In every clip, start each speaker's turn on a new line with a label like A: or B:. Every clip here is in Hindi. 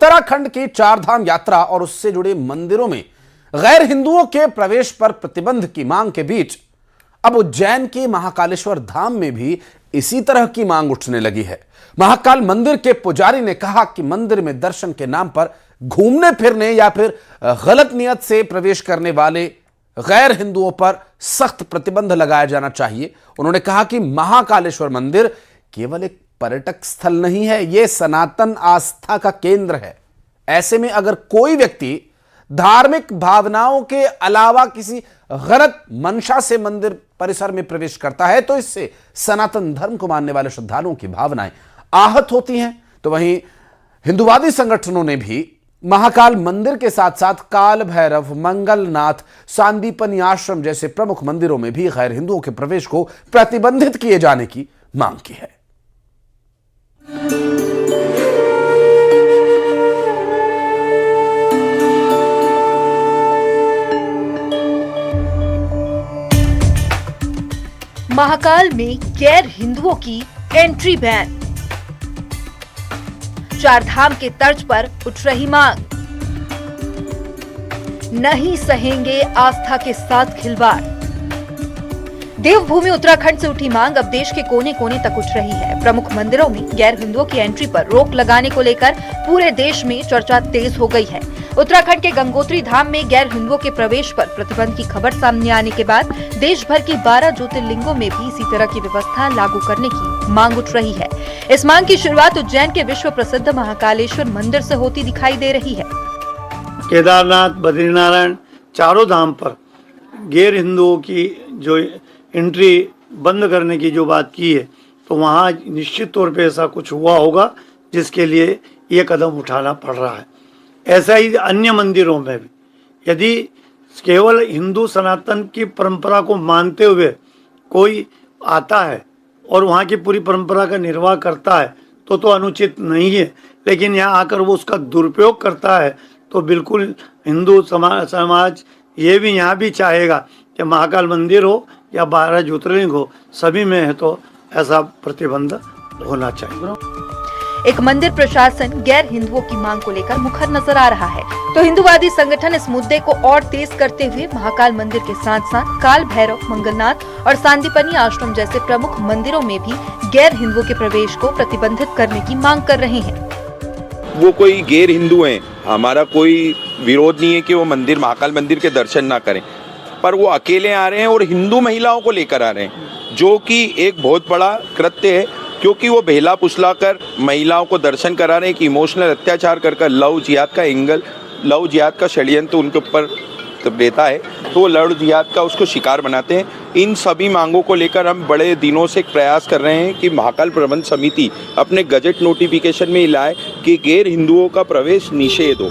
A: उत्तराखंड की चारधाम यात्रा और उससे जुड़े मंदिरों में गैर हिंदुओं के प्रवेश पर प्रतिबंध की मांग के बीच अब उज्जैन के महाकालेश्वर धाम में भी इसी तरह की मांग उठने लगी है। महाकाल मंदिर के पुजारी ने कहा कि मंदिर में दर्शन के नाम पर घूमने फिरने या फिर गलत नियत से प्रवेश करने वाले गैर हिंदुओं पर सख्त प्रतिबंध लगाया जाना चाहिए। उन्होंने कहा कि महाकालेश्वर मंदिर केवल एक पर्यटक स्थल नहीं है, यह सनातन आस्था का केंद्र है। ऐसे में अगर कोई व्यक्ति धार्मिक भावनाओं के अलावा किसी गलत मंशा से मंदिर परिसर में प्रवेश करता है तो इससे सनातन धर्म को मानने वाले श्रद्धालुओं की भावनाएं आहत होती हैं। तो वहीं हिंदुवादी संगठनों ने भी महाकाल मंदिर के साथ साथ काल भैरव, मंगलनाथ, सांदीपनी आश्रम जैसे प्रमुख मंदिरों में भी गैर हिंदुओं के प्रवेश को प्रतिबंधित किए जाने की मांग की है।
B: महाकाल में गैर हिंदुओं की एंट्री बैन। चारधाम के तर्ज पर उठ रही मांग, नहीं सहेंगे आस्था के साथ खिलवाड़। देवभूमि उत्तराखंड से उठी मांग अब देश के कोने कोने तक उठ रही है। प्रमुख मंदिरों में गैर हिंदुओं की एंट्री पर रोक लगाने को लेकर पूरे देश में चर्चा तेज हो गई है। उत्तराखंड के गंगोत्री धाम में गैर हिंदुओं के प्रवेश पर प्रतिबंध की खबर सामने आने के बाद देश भर की 12 ज्योतिर्लिंगों में भी इसी तरह की व्यवस्था लागू करने की मांग उठ रही है। इस मांग की शुरुआत उज्जैन के विश्व प्रसिद्ध महाकालेश्वर मंदिर से होती दिखाई दे रही है।
C: केदारनाथ, बद्रीनारायण, चारों धाम पर गैर हिंदुओं की जो एंट्री बंद करने की जो बात की है, तो वहाँ निश्चित तौर पे ऐसा कुछ हुआ होगा जिसके लिए ये कदम उठाना पड़ रहा है। ऐसा ही अन्य मंदिरों में भी यदि केवल हिंदू सनातन की परंपरा को मानते हुए कोई आता है और वहाँ की पूरी परंपरा का निर्वाह करता है तो अनुचित नहीं है, लेकिन यहाँ आकर वो उसका दुरुपयोग करता है तो बिल्कुल हिंदू समाज ये भी यहाँ भी चाहेगा कि महाकाल मंदिर हो या 12 ज्योतिर्लिंग हो, सभी में है तो ऐसा प्रतिबंध होना चाहिए।
B: एक मंदिर प्रशासन गैर हिंदुओं की मांग को लेकर मुखर नजर आ रहा है, तो हिंदुवादी संगठन इस मुद्दे को और तेज करते हुए महाकाल मंदिर के साथ साथ काल भैरव, मंगलनाथ और सांदीपनी आश्रम जैसे प्रमुख मंदिरों में भी गैर हिंदुओं के प्रवेश को प्रतिबंधित करने की मांग कर रहे हैं।
D: वो कोई गैर हिंदू हैं, हमारा कोई विरोध नहीं है कि वो मंदिर महाकाल मंदिर के दर्शन ना करें, पर वो अकेले आ रहे हैं और हिंदू महिलाओं को लेकर आ रहे हैं, जो कि एक बहुत बड़ा कृत्य है, क्योंकि वो बेहला पुसला कर महिलाओं को दर्शन करा रहे हैं कि इमोशनल अत्याचार कर लव जिहाद का एंगल, लव जिहाद का षड्यंत्र उनके ऊपर देता है, तो वो लव जिहाद का उसको शिकार बनाते हैं। इन सभी मांगों को लेकर हम बड़े दिनों से एक प्रयास कर रहे हैं कि महाकाल प्रबंध समिति अपने गजट नोटिफिकेशन में लाए कि गैर हिंदुओं का प्रवेश निषेध हो।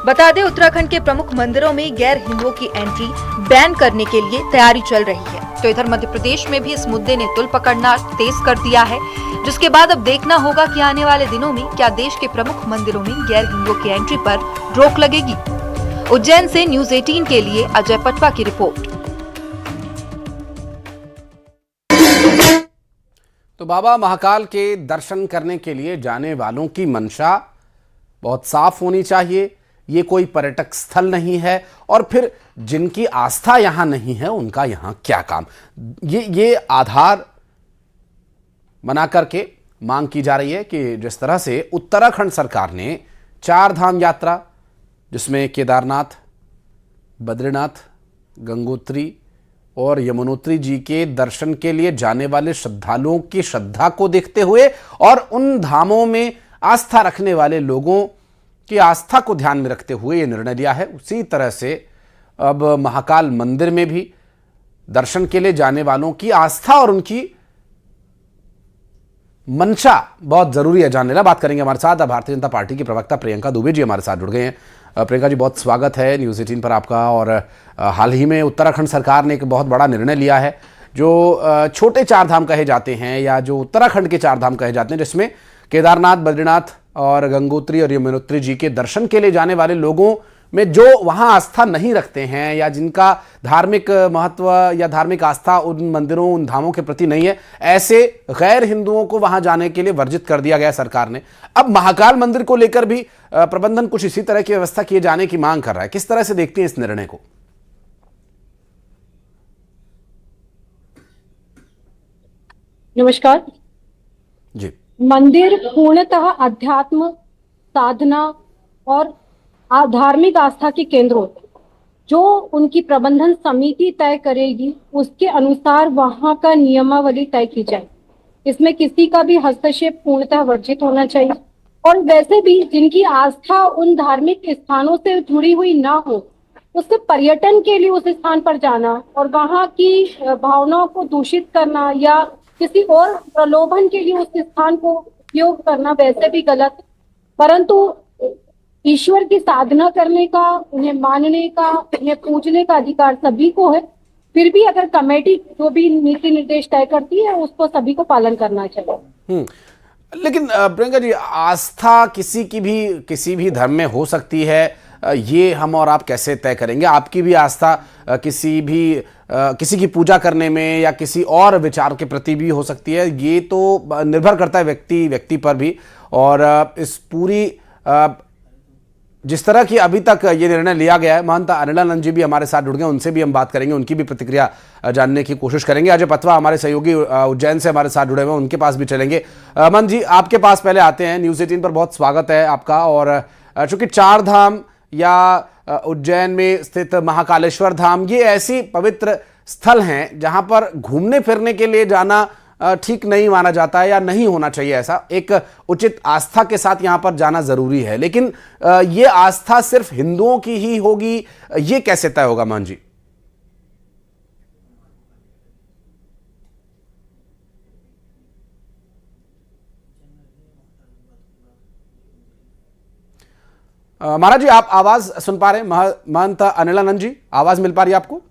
B: बता दें, उत्तराखंड के प्रमुख मंदिरों में गैर हिंदुओं की एंट्री बैन करने के लिए तैयारी चल रही है, तो इधर मध्य प्रदेश में भी इस मुद्दे ने तुल पकड़ना तेज कर दिया है, जिसके बाद अब देखना होगा कि आने वाले दिनों में क्या देश के प्रमुख मंदिरों में गैर हिंदुओं की एंट्री पर रोक लगेगी। उज्जैन से न्यूज़ 18 के लिए अजय पटवा की रिपोर्ट।
A: तो बाबा महाकाल के दर्शन करने के लिए जाने वालों की मंशा बहुत साफ होनी चाहिए। ये कोई पर्यटक स्थल नहीं है और फिर जिनकी आस्था यहां नहीं है उनका यहां क्या काम, ये आधार बना करके मांग की जा रही है कि जिस तरह से उत्तराखंड सरकार ने चारधाम यात्रा, जिसमें केदारनाथ, बद्रीनाथ, गंगोत्री और यमुनोत्री जी के दर्शन के लिए जाने वाले श्रद्धालुओं की श्रद्धा को देखते हुए और उन धामों में आस्था रखने वाले लोगों की आस्था को ध्यान में रखते हुए यह निर्णय लिया है, उसी तरह से अब महाकाल मंदिर में भी दर्शन के लिए जाने वालों की आस्था और उनकी मंशा बहुत जरूरी है जानने ला। बात करेंगे हमारे साथ भारतीय जनता पार्टी की प्रवक्ता प्रियंका दुबे जी हमारे साथ जुड़ गए हैं। प्रियंका जी, बहुत स्वागत है न्यूज़ 18 पर आपका। और हाल ही में उत्तराखंड सरकार ने एक बहुत बड़ा निर्णय लिया है, जो छोटे चार धाम कहे जाते हैं या जो उत्तराखंड के चार धाम कहे जाते हैं, जिसमें केदारनाथ, बद्रीनाथ और गंगोत्री और यमुनोत्री जी के दर्शन के लिए जाने वाले लोगों में जो वहां आस्था नहीं रखते हैं या जिनका धार्मिक महत्व या धार्मिक आस्था उन मंदिरों उन धामों के प्रति नहीं है, ऐसे गैर हिंदुओं को वहां जाने के लिए वर्जित कर दिया गया सरकार ने। अब महाकाल मंदिर को लेकर भी प्रबंधन कुछ इसी तरह की व्यवस्था किए जाने की मांग कर रहा है। किस तरह से देखते हैं इस निर्णय को?
E: नमस्कार
A: जी।
E: मंदिर पूर्णतः अध्यात्म, साधना और धार्मिक आस्था के केंद्र होते हैं। जो उनकी प्रबंधन समिति तय करेगी उसके अनुसार वहां का नियमावली तय की जाए। इसमें किसी का भी हस्तक्षेप पूर्णतः वर्जित होना चाहिए। और वैसे भी जिनकी आस्था उन धार्मिक स्थानों से जुड़ी हुई ना हो, उससे पर्यटन के लिए उस स्थान पर जाना और वहां की भावनाओं को दूषित करना या किसी और प्रलोभन के लिए उस स्थान को उपयोग करना वैसे भी गलत है। परंतु ईश्वर की साधना करने का, उन्हें मानने का, उन्हें पूजने का अधिकार सभी को है। फिर भी अगर कमेटी जो भी नीति निर्देश तय करती है उसको सभी को पालन करना चाहिए।
A: लेकिन प्रियंका जी, आस्था किसी भी धर्म में हो सकती है, ये हम और आप कैसे तय करेंगे? आपकी भी आस्था किसी की पूजा करने में या किसी और विचार के प्रति भी हो सकती है। ये तो निर्भर करता है व्यक्ति पर भी। और इस पूरी जिस तरह की अभी तक ये निर्णय लिया गया है, महंत अनिलानंद जी भी हमारे साथ जुड़ गए, उनसे भी हम बात करेंगे, उनकी भी प्रतिक्रिया जानने की कोशिश करेंगे। अजय पतवा हमारे सहयोगी उज्जैन से हमारे साथ जुड़े हुए हैं, उनके पास भी चलेंगे। महंत जी, आपके पास पहले आते हैं। न्यूज़ 18 पर बहुत स्वागत है आपका। और चूंकि चार धाम या उज्जैन में स्थित महाकालेश्वर धाम, ये ऐसी पवित्र स्थल हैं जहां पर घूमने फिरने के लिए जाना ठीक नहीं माना जाता है या नहीं होना चाहिए। ऐसा एक उचित आस्था के साथ यहां पर जाना जरूरी है, लेकिन ये आस्था सिर्फ हिंदुओं की ही होगी, ये कैसे तय होगा महंत जी? महाराज जी, आप आवाज सुन पा रहे हैं? महंत अनिलानंद जी, आवाज मिल पा रही है आपको?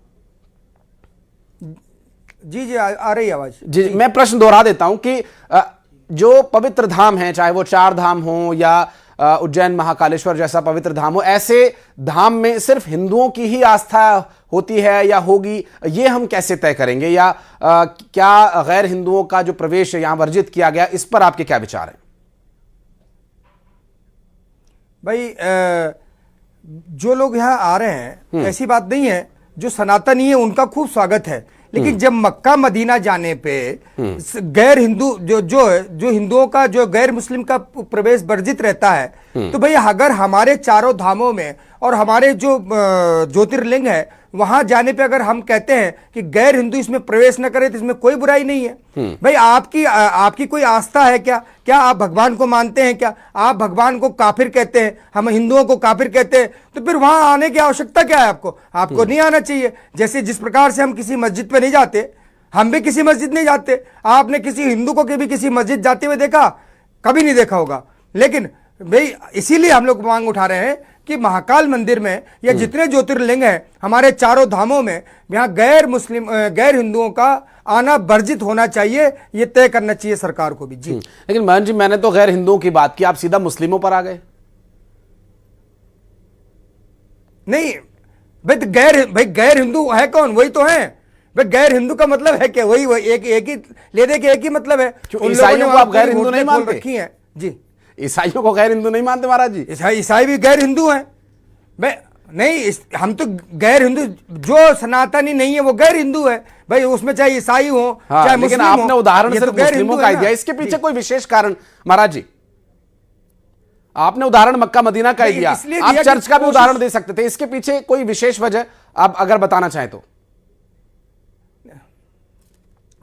F: जी आ रही आवाज।
A: जी, मैं प्रश्न दोहरा देता हूं कि जो पवित्र धाम हैं, चाहे वो चार धाम हो या उज्जैन महाकालेश्वर जैसा पवित्र धाम हो, ऐसे धाम में सिर्फ हिंदुओं की ही आस्था होती है या होगी, ये हम कैसे तय करेंगे? या क्या गैर हिंदुओं का जो प्रवेश यहां वर्जित किया गया, इस पर आपके क्या विचार हैं?
F: भाई, जो लोग यहाँ आ रहे हैं ऐसी बात नहीं है। जो सनातनी है उनका खूब स्वागत है, लेकिन जब मक्का मदीना जाने पे गैर हिंदू जो हिंदुओं का, जो गैर मुस्लिम का प्रवेश वर्जित रहता है, तो भाई अगर हमारे चारों धामों में और हमारे जो ज्योतिर्लिंग है वहां जाने पे अगर हम कहते हैं कि गैर हिंदू इसमें प्रवेश न करे, तो इसमें कोई बुराई नहीं है। भाई, आपकी कोई आस्था है क्या आप भगवान को मानते हैं? क्या आप भगवान को काफिर कहते हैं? हम हिंदुओं को काफिर कहते हैं, तो फिर वहां आने की आवश्यकता क्या है? आपको नहीं आना चाहिए। जैसे जिस प्रकार से हम किसी मस्जिद पे नहीं जाते, हम भी किसी मस्जिद नहीं जाते। आपने किसी हिंदू को भी किसी मस्जिद जाते हुए देखा? कभी नहीं देखा होगा। लेकिन भाई, इसीलिए हम लोग मांग उठा रहे हैं कि महाकाल मंदिर में या जितने ज्योतिर्लिंग हैं हमारे चारों धामों में, यहाँ गैर हिंदुओं का आना वर्जित होना चाहिए। ये तय करना चाहिए सरकार को भी। जी,
A: लेकिन महंत जी, मैंने तो गैर हिंदुओं की बात की, आप सीधा मुस्लिमों पर आ गए। नहीं
F: भाई, गैर हिंदू है कौन? वही तो है भाई। गैर हिंदू का मतलब है क्या? वही एक ही ले दे के एक ही मतलब है।
A: ईसाइयों को आप गैर हिंदू नहीं मानते?
F: रखी है जी।
A: ईसाइयों को गैर हिंदू नहीं मानते महाराज जी?
F: ईसाई भी गैर हिंदू हैं। नहीं, हम तो गैर हिंदू, जो सनातनी नहीं है वो गैर हिंदू है भाई। उसमें चाहे ईसाई हो, चाहे मुस्लिम हो।
A: आपने उदाहरण सिर्फ
F: गैर
A: मुस्लिमों का दिया, इसके पीछे कोई विशेष कारण? महाराज जी, आपने उदाहरण मक्का मदीना का ही दिया, आप चर्च का भी उदाहरण दे सकते थे। इसके पीछे कोई विशेष वजह आप अगर बताना चाहें तो?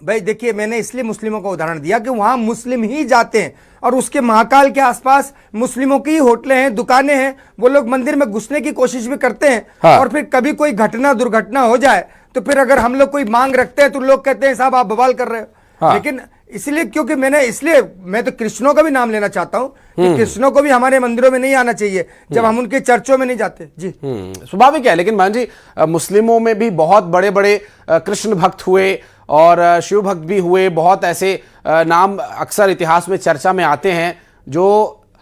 F: भाई देखिए, मैंने इसलिए मुस्लिमों का उदाहरण दिया कि वहां मुस्लिम ही जाते हैं और उसके महाकाल के आसपास मुस्लिमों की होटलें हैं, दुकानें हैं। वो लोग मंदिर में घुसने की कोशिश भी करते हैं। हाँ। और फिर कभी कोई दुर्घटना हो जाए तो फिर अगर हम लोग कोई मांग रखते हैं तो लोग कहते हैं साहब आप बवाल कर रहे हो। हाँ। लेकिन इसलिए, क्योंकि मैं तो कृष्णों का भी नाम लेना चाहता हूं कि कृष्णों को भी हमारे मंदिरों में नहीं आना चाहिए जब हम उनके चर्चों में नहीं जाते। जी,
A: स्वाभाविक है। लेकिन मान जी, मुस्लिमों में भी बहुत बड़े बड़े कृष्ण भक्त हुए और शिव भक्त भी हुए। बहुत ऐसे नाम अक्सर इतिहास में चर्चा में आते हैं जो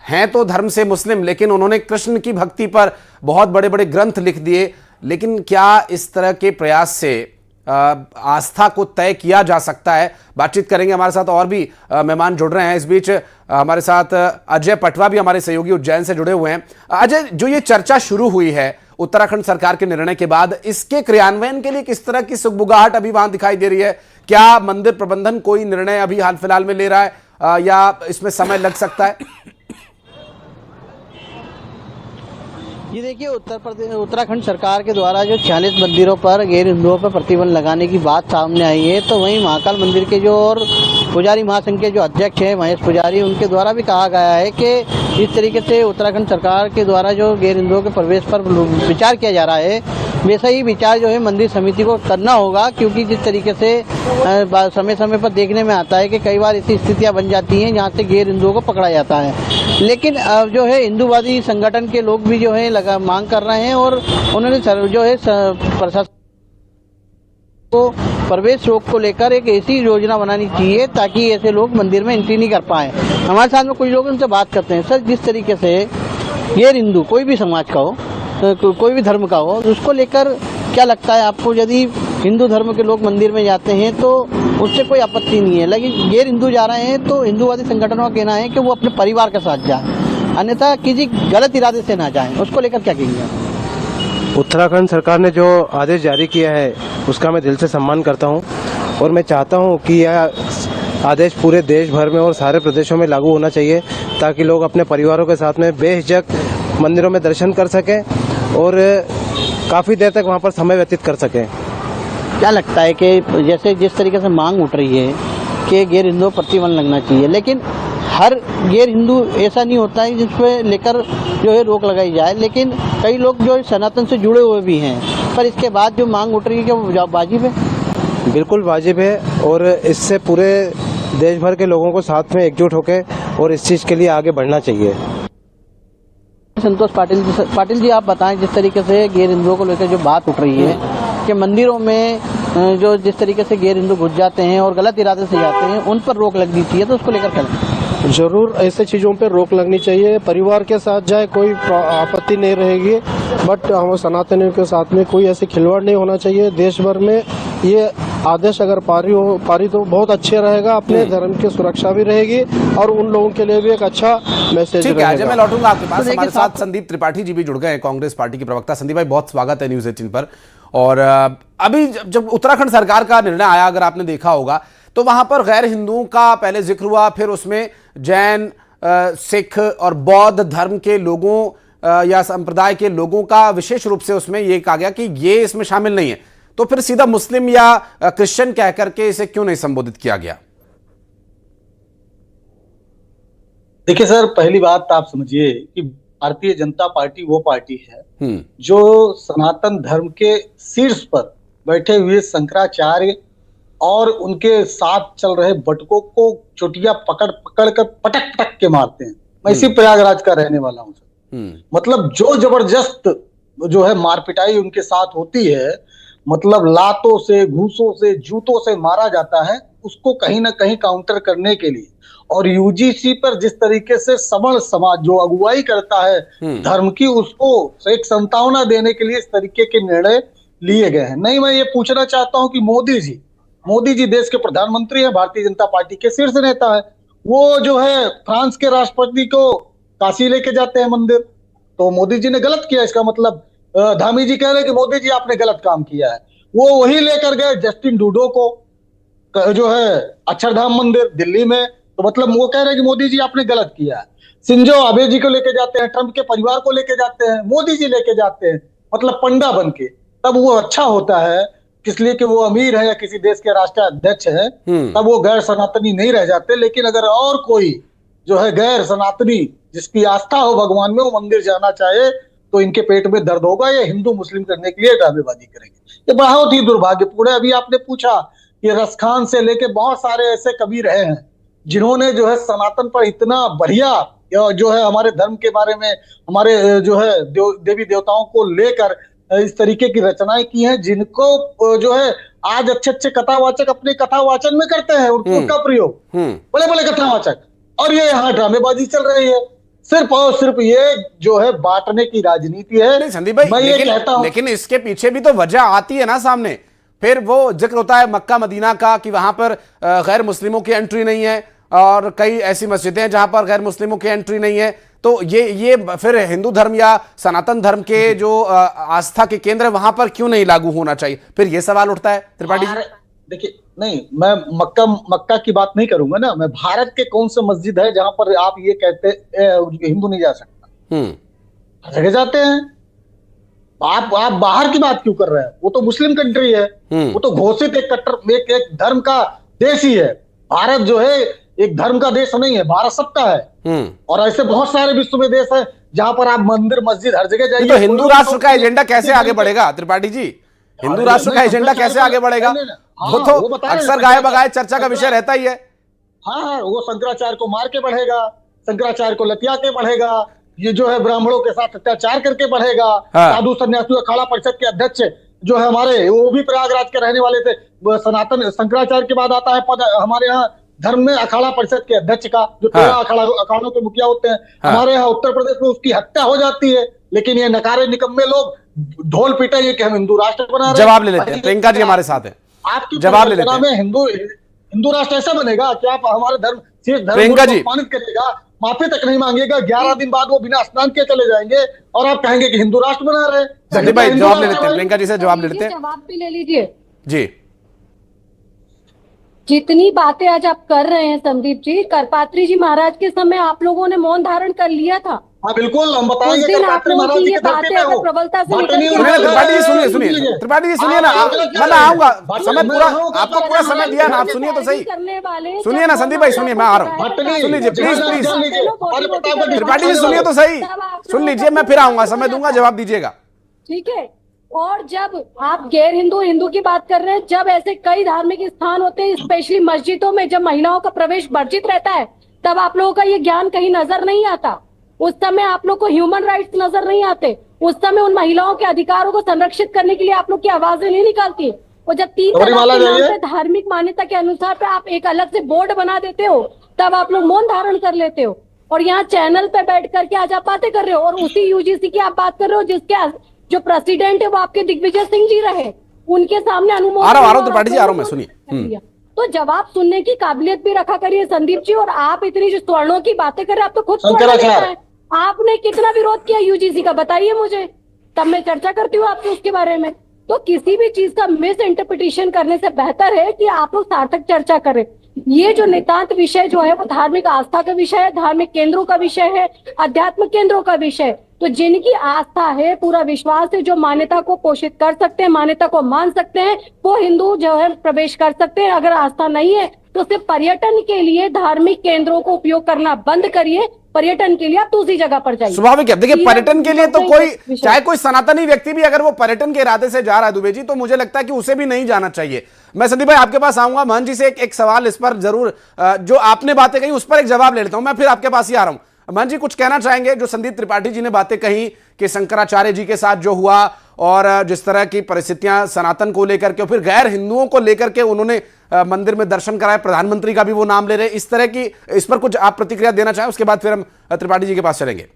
A: हैं तो धर्म से मुस्लिम, लेकिन उन्होंने कृष्ण की भक्ति पर बहुत बड़े बड़े ग्रंथ लिख दिए। लेकिन क्या इस तरह के प्रयास से आस्था को तय किया जा सकता है? बातचीत करेंगे। हमारे साथ और भी मेहमान जुड़ रहे हैं। इस बीच हमारे साथ अजय पटवा भी हमारे सहयोगी उज्जैन से जुड़े हुए हैं। अजय, जो ये चर्चा शुरू हुई है उत्तराखंड सरकार के निर्णय के बाद, इसके क्रियान्वयन के लिए किस तरह की सुगबुगाहट अभी वहां दिखाई दे रही है? क्या मंदिर प्रबंधन कोई निर्णय अभी हाल फिलहाल में ले रहा है या इसमें समय लग सकता है?
G: ये देखिए, उत्तराखंड सरकार के द्वारा जो 46 मंदिरों पर गैर हिंदुओं पर प्रतिबंध लगाने की बात सामने आई है, तो वहीं महाकाल मंदिर के जो और पुजारी महासंघ के जो अध्यक्ष हैं महेश पुजारी, उनके द्वारा भी कहा गया है कि इस तरीके से उत्तराखंड सरकार के द्वारा जो गैर हिंदुओं के प्रवेश पर विचार किया जा रहा है, वैसा ही विचार जो है मंदिर समिति को करना होगा। क्योंकि जिस तरीके से समय समय पर देखने में आता है कि कई बार ऐसी स्थितियां बन जाती हैं जहां से गैर हिंदुओं को पकड़ा जाता है। लेकिन जो है हिंदूवादी संगठन के लोग भी जो है मांग कर रहे हैं और उन्होंने जो है प्रशासन को प्रवेश रोक को लेकर एक ऐसी योजना बनानी चाहिए ताकि ऐसे लोग मंदिर में एंट्री नहीं कर पाए। हमारे साथ में कुछ लोग उनसे बात करते हैं। सर, जिस तरीके से गैर हिंदू कोई भी समाज का हो, कोई भी धर्म का हो, उसको लेकर क्या लगता है आपको? यदि हिंदू धर्म के लोग मंदिर में जाते हैं तो उससे कोई आपत्ति नहीं है, लेकिन गैर हिंदू जा रहे हैं तो हिंदूवादी संगठनों का कहना है कि वो अपने परिवार के साथ जाए, अन्यथा किसी गलत इरादे से ना जाएं। उसको लेकर क्या कहेंगे?
H: उत्तराखंड सरकार ने जो आदेश जारी किया है उसका मैं दिल से सम्मान करता हूं और मैं चाहता हूं कि यह आदेश पूरे देश भर में और सारे प्रदेशों में लागू होना चाहिए ताकि लोग अपने परिवारों के साथ में बेहिचक मंदिरों में दर्शन कर सकें और काफ़ी देर तक वहां पर समय व्यतीत कर सकें।
G: क्या लगता है कि जैसे जिस तरीके से मांग उठ रही है कि गैर हिंदुओं पर प्रतिबंध लगना चाहिए, लेकिन हर गैर हिंदू ऐसा नहीं होता है जिसपे लेकर जो है रोक लगाई जाए, लेकिन कई लोग जो सनातन से जुड़े हुए भी हैं, पर इसके बाद जो मांग उठ रही है कि वो वाजिब है?
H: बिल्कुल वाजिब है और इससे पूरे देश भर के लोगों को साथ में एकजुट होकर और इस चीज़ के लिए आगे बढ़ना चाहिए।
G: संतोष पाटिल जी, आप बताएं, जिस तरीके से गैर हिंदुओं को लेकर जो बात उठ रही है कि मंदिरों में जो जिस तरीके से गैर हिंदू घुस जाते हैं और गलत इरादे से जाते हैं, उन पर रोक लगनी चाहिए, तो उसको लेकर क्या?
H: जरूर ऐसे चीज़ों पर रोक लगनी चाहिए। परिवार के साथ जाए कोई आपत्ति नहीं रहेगी, बट हम सनातनियों के साथ में कोई ऐसे खिलवाड़ नहीं होना चाहिए। देश भर में ये आदेश अगर पारित हो बहुत अच्छे रहेगा, अपने धर्म की सुरक्षा भी रहेगी और उन लोगों के लिए भी एक अच्छा मैसेज रहेगा।
A: ठीक है, मैं लौटूंगा आपके पास। हमारे साथ संदीप त्रिपाठी जी भी जुड़ गए हैं, कांग्रेस पार्टी के प्रवक्ता। संदीप भाई, बहुत स्वागत है न्यूज़ 18 पर। और अभी जब उत्तराखंड सरकार का निर्णय आया, अगर आपने देखा होगा, तो वहां पर गैर हिंदुओं का पहले जिक्र हुआ, फिर उसमें जैन, सिख और बौद्ध धर्म के लोगों या संप्रदाय के लोगों का विशेष रूप से उसमें ये कहा गया कि ये इसमें शामिल नहीं है। तो फिर सीधा मुस्लिम या क्रिश्चियन कह करके इसे क्यों नहीं संबोधित किया गया?
I: देखिए सर, पहली बात आप समझिए कि भारतीय जनता पार्टी वो पार्टी है जो सनातन धर्म के शीर्ष पर बैठे हुए शंकराचार्य और उनके साथ चल रहे बटकों को चोटियां पकड़ पकड़ कर पटक पटक के मारते हैं। मैं इसी प्रयागराज का रहने वाला हूं सर। मतलब जो जबरदस्त जो है मारपिटाई उनके साथ होती है, मतलब लातों से, घूसों से, जूतों से मारा जाता है, उसको कहीं ना कहीं काउंटर करने के लिए और यूजीसी पर जिस तरीके से सवर्ण समाज जो अगुवाई करता है धर्म की, उसको एक संतावना देने के लिए इस तरीके के निर्णय लिए गए हैं। नहीं, मैं ये पूछना चाहता हूं कि मोदी जी देश के प्रधानमंत्री हैं, भारतीय जनता पार्टी के शीर्ष नेता है। वो जो है फ्रांस के राष्ट्रपति को काशी लेके जाते हैं मंदिर, तो मोदी जी ने गलत किया। इसका मतलब धामी जी कह रहे हैं कि मोदी जी आपने गलत काम किया है। वो वही लेकर गए जस्टिन ट्रूडो को जो है अक्षरधाम मंदिर दिल्ली में, तो मतलब वो कह रहे हैं कि मोदी जी आपने गलत किया है। शिंजो आबे जी को लेके जाते हैं, ट्रंप के परिवार को लेके जाते हैं, मोदी जी लेके जाते हैं, मतलब पंडा बन के। तब वो अच्छा होता है, किस लिए कि वो अमीर है या किसी देश के राष्ट्राध्यक्ष है, तब वो गैर सनातनी नहीं रह जाते। लेकिन अगर और कोई जो है गैर सनातनी जिसकी आस्था हो भगवान में, वो मंदिर जाना चाहे तो इनके पेट में दर्द होगा। ये हिंदू मुस्लिम करने के लिए ड्रामेबाजी करेंगे। ये बहुत ही दुर्भाग्यपूर्ण है। अभी आपने पूछा कि रसखान से लेके बहुत सारे ऐसे कवि रहे हैं जिन्होंने जो है सनातन पर इतना बढ़िया जो है हमारे धर्म के बारे में, हमारे जो है देवी देवताओं को लेकर इस तरीके की रचनाएं की हैं, जिनको जो है आज अच्छे अच्छे कथावाचक अपने कथावाचन में करते हैं उनका प्रयोग, बड़े बड़े कथावाचक। और ये यहाँ ड्रामेबाजी चल रही है। सिर्फ और सिर्फ ये जो है बांटने की राजनीति है।
A: नहीं संदीप भाई,
I: मैं ये कहता हूं,
A: लेकिन इसके पीछे भी तो वजह आती है ना सामने। फिर वो जिक्र होता है मक्का मदीना का कि वहां पर गैर मुस्लिमों की एंट्री नहीं है, और कई ऐसी मस्जिदें हैं जहां पर गैर मुस्लिमों की एंट्री नहीं है। तो ये फिर हिंदू धर्म या सनातन धर्म के जो आस्था के केंद्र है वहां पर क्यों नहीं लागू होना चाहिए? फिर ये सवाल उठता है त्रिपाठी जी।
I: देखिए, नहीं, मैं मक्का की बात नहीं करूंगा ना। मैं भारत के कौन से मस्जिद है जहां पर आप ये कहते हिंदू नहीं जा सकता? हर जगह जाते हैं। आप बाहर की बात क्यों कर रहे हैं? वो तो मुस्लिम कंट्री है, वो तो घोषित एक कट्टर एक धर्म का देश ही है। भारत जो है एक धर्म का देश नहीं है, भारत सबका है। और ऐसे बहुत सारे विश्व में देश है जहां पर आप मंदिर मस्जिद हर जगह जाइए।
A: तो हिंदू राष्ट्र का एजेंडा कैसे आगे बढ़ेगा त्रिपाठी जी? हिंदू राष्ट्र का एजेंडा कैसे आगे बढ़ेगा? वो तो अक्सर गाये बगाए चर्चा का विषय रहता ही है।
I: हाँ, वो शंकराचार्य को मार के बढ़ेगा, शंकराचार्य को लतिया के बढ़ेगा, ये जो है ब्राह्मणों के साथ अत्याचार करके बढ़ेगा। साधु सन्यासी अखाड़ा परिषद के अध्यक्ष जो है हमारे, वो भी प्रयागराज के रहने वाले थे। सनातन शंकराचार्य के बाद आता है पद हमारे यहाँ धर्म में अखाड़ा परिषद के अध्यक्ष का, जो 13 अखाड़ों के मुखिया होते हैं। हमारे यहाँ उत्तर प्रदेश में उसकी हत्या हो जाती है, लेकिन ये नकारे निकम्मे लोग ढोल पीटेंगे कि हम हिंदू राष्ट्र बना रहे हैं।
A: जवाब ले लेते हैं, प्रियंका जी हमारे साथ है,
I: आपकी
A: जवाब ले लेते हैं।
I: हिंदू राष्ट्र ऐसा बनेगा कि आप हमारे धर्म
A: प्रियंका जी
I: सम्मानित करिएगा, माफी तक नहीं मांगेगा, 11 दिन बाद वो बिना स्नान के चले जाएंगे और आप कहेंगे कि हिंदू राष्ट्र बना रहे हैं।
A: संदीप भाई जवाब ले लेते हैं, प्रियंका जी से जवाब ले लेते हैं।
E: जवाब भी ले लीजिए
A: जी।
E: जितनी बातें आज आप कर रहे हैं संदीप जी, करपात्री जी महाराज के समय आप लोगों ने मौन धारण कर लिया था।
I: हाँ बिल्कुल, हम
E: उस
I: बताएंगे
E: दिन आप लोगों की ये बातें अगर प्रबलता से निकल के
A: त्रिपाठी जी सुनिए त्रिपाठी जी सुनिए ना, मैं आऊंगा, समय पूरा आपको पूरा समय दिया ना, आप सुनिए तो सही, सुनिए ना संदीप भाई, सुनिए, मैं आ रहा हूँ, सुन लीजिए प्लीज प्लीज। त्रिपाठी जी सुनिए तो सही, सुन लीजिए, मैं फिर आऊंगा, समय दूंगा, जवाब दीजिएगा।
E: ठीक है। और जब आप गैर हिंदू हिंदू की बात कर रहे हैं, जब ऐसे कई धार्मिक स्थान होते हैं, स्पेशली मस्जिदों में जब महिलाओं का प्रवेश वर्जित रहता है, तब आप लोगों का ये ज्ञान कहीं नजर नहीं आता। उस समय आप लोग को ह्यूमन राइट्स नजर नहीं आते। उस समय उन महिलाओं के अधिकारों को संरक्षित करने के लिए आप लोग की आवाजें नहीं निकालती। और जब 3 तलाक के नाम पे धार्मिक मान्यता के अनुसार पे आप एक अलग से बोर्ड बना देते हो, तब आप लोग मौन धारण कर लेते हो और यहाँ चैनल पे बैठ करके आज आप बातें कर रहे हो। और उसी यूजीसी की आप बात कर रहे हो जिसके जो प्रेसिडेंट है वो आपके दिग्विजय सिंह जी रहे, उनके सामने अनुमोदन।
A: आ रहा हूं त्रिपाठी जी, आ रहा हूं मैं, सुनिए।
E: तो जवाब सुनने की काबिलियत भी रखा करिए संदीप जी। और आप इतनी जो स्वर्णों की बातें कर रहे हैं, आप तो खुद स्वर्ण, आपने कितना विरोध किया यूजीसी का बताइए मुझे, तब मैं चर्चा करती हूँ आपसे उसके बारे में। तो किसी भी चीज का मिस इंटरप्रिटेशन करने से बेहतर है कि आप लोग सार्थक चर्चा करें। ये जो नितांत विषय जो है वो धार्मिक आस्था का विषय है, धार्मिक केंद्रों का विषय है, अध्यात्म केंद्रों का विषय। तो जिनकी आस्था है, पूरा विश्वास है, जो मान्यता को पोषित कर सकते हैं, मान्यता को मान सकते हैं, वो हिंदू जो है प्रवेश कर सकते हैं। अगर आस्था नहीं है तो सिर्फ पर्यटन के लिए धार्मिक केंद्रों को उपयोग करना बंद करिए। पर्यटन के लिए आप दूसरी जगह पर जाइए।
A: स्वाभाविक है, देखिए पर्यटन के लिए तो कोई, चाहे कोई सनातनी व्यक्ति भी अगर वो पर्यटन के इरादे से जा रहा है दुबे जी, तो मुझे लगता है कि उसे भी नहीं जाना चाहिए। मैं संदीप भाई आपके पास आऊंगा, महंत जी से एक सवाल इस पर जरूर, जो आपने बातें कही उस पर एक जवाब ले लेता हूं। मैं फिर आपके पास ही आ रहा हूं। महंत जी कुछ कहना चाहेंगे? जो संदीप त्रिपाठी जी ने बातें कही कि शंकराचार्य जी के साथ जो हुआ और जिस तरह की परिस्थितियां सनातन को लेकर के, फिर गैर हिंदुओं को लेकर के उन्होंने मंदिर में दर्शन कराए, प्रधानमंत्री का भी वो नाम ले रहे, इस तरह की, इस पर कुछ आप प्रतिक्रिया देना चाहें, उसके बाद फिर हम त्रिपाठी जी के पास चलेंगे।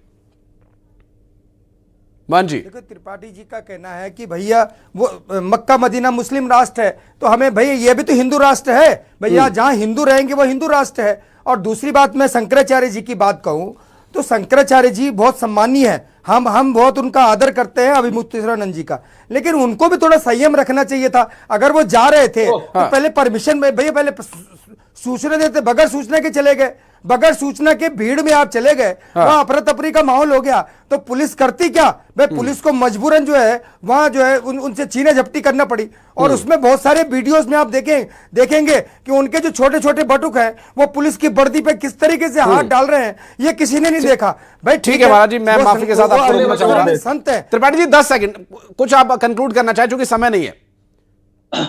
A: मान जी,
F: देखो त्रिपाठी जी का कहना है कि भैया वो मक्का मदीना मुस्लिम राष्ट्र है, तो हमें भैया ये भी तो हिंदू राष्ट्र है भैया, जहां हिंदू रहेंगे वो हिंदू राष्ट्र है। और दूसरी बात, मैं शंकराचार्य जी की बात कहूं तो शंकराचार्य जी बहुत सम्मानीय है, हम बहुत उनका आदर करते हैं, अभिमुक्तेश्वरानंद जी का, लेकिन उनको भी थोड़ा संयम रखना चाहिए था। अगर वो जा रहे थे तो पहले परमिशन में, भैया पहले सूचना देते, बगैर सूचना के चले गए, बगैर सूचना के भीड़ में आप चले गए, वहां अफरा तफरी का माहौल हो गया, तो पुलिस करती क्या भाई, पुलिस को मजबूरन जो है वहां जो है उनसे छीना झपटी करना पड़ी। और उसमें बहुत सारे वीडियोस में आप देखेंगे कि उनके जो छोटे छोटे बटुक हैं वो पुलिस की वर्दी पे किस तरीके से हाथ डाल रहे हैं, ये किसी ने नहीं देखा। भाई
A: ठीक है महाराज जी, मैं माफी के साथ आपको रोकना चाहूंगा।
F: संत है
A: त्रिपाठी जी 10 सेकंड कुछ आप कंक्लूड करना चाहे, क्योंकि समय नहीं है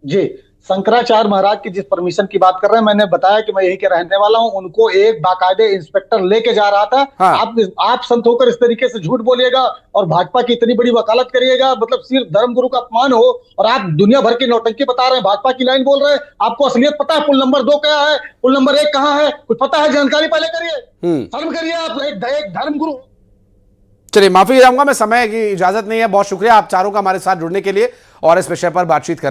I: जी। शंकराचार्य महाराज की जिस परमिशन की बात कर रहे हैं, मैंने बताया कि मैं यहीं के रहने वाला हूं, उनको एक बाकायदे इंस्पेक्टर लेके जा रहा था।
A: हाँ।
I: आप संत होकर इस तरीके से झूठ बोलिएगा और भाजपा की इतनी बड़ी वकालत करिएगा, मतलब सिर्फ धर्म गुरु का अपमान हो, और आप दुनिया भर की नौटंकी बता रहे हैं, भाजपा की लाइन बोल रहे हैं। आपको असलियत पता है? पुल नंबर 2 क्या है, पुल नंबर 1 कहाँ है, कुछ पता है? जानकारी पहले करिए, शर्म करिए। आप एक धर्म गुरु।
A: चलिए, माफी चाहूंगा, मैं समय की इजाजत नहीं है। बहुत शुक्रिया आप चारों का हमारे साथ जुड़ने के लिए और इस विषय पर बातचीत करने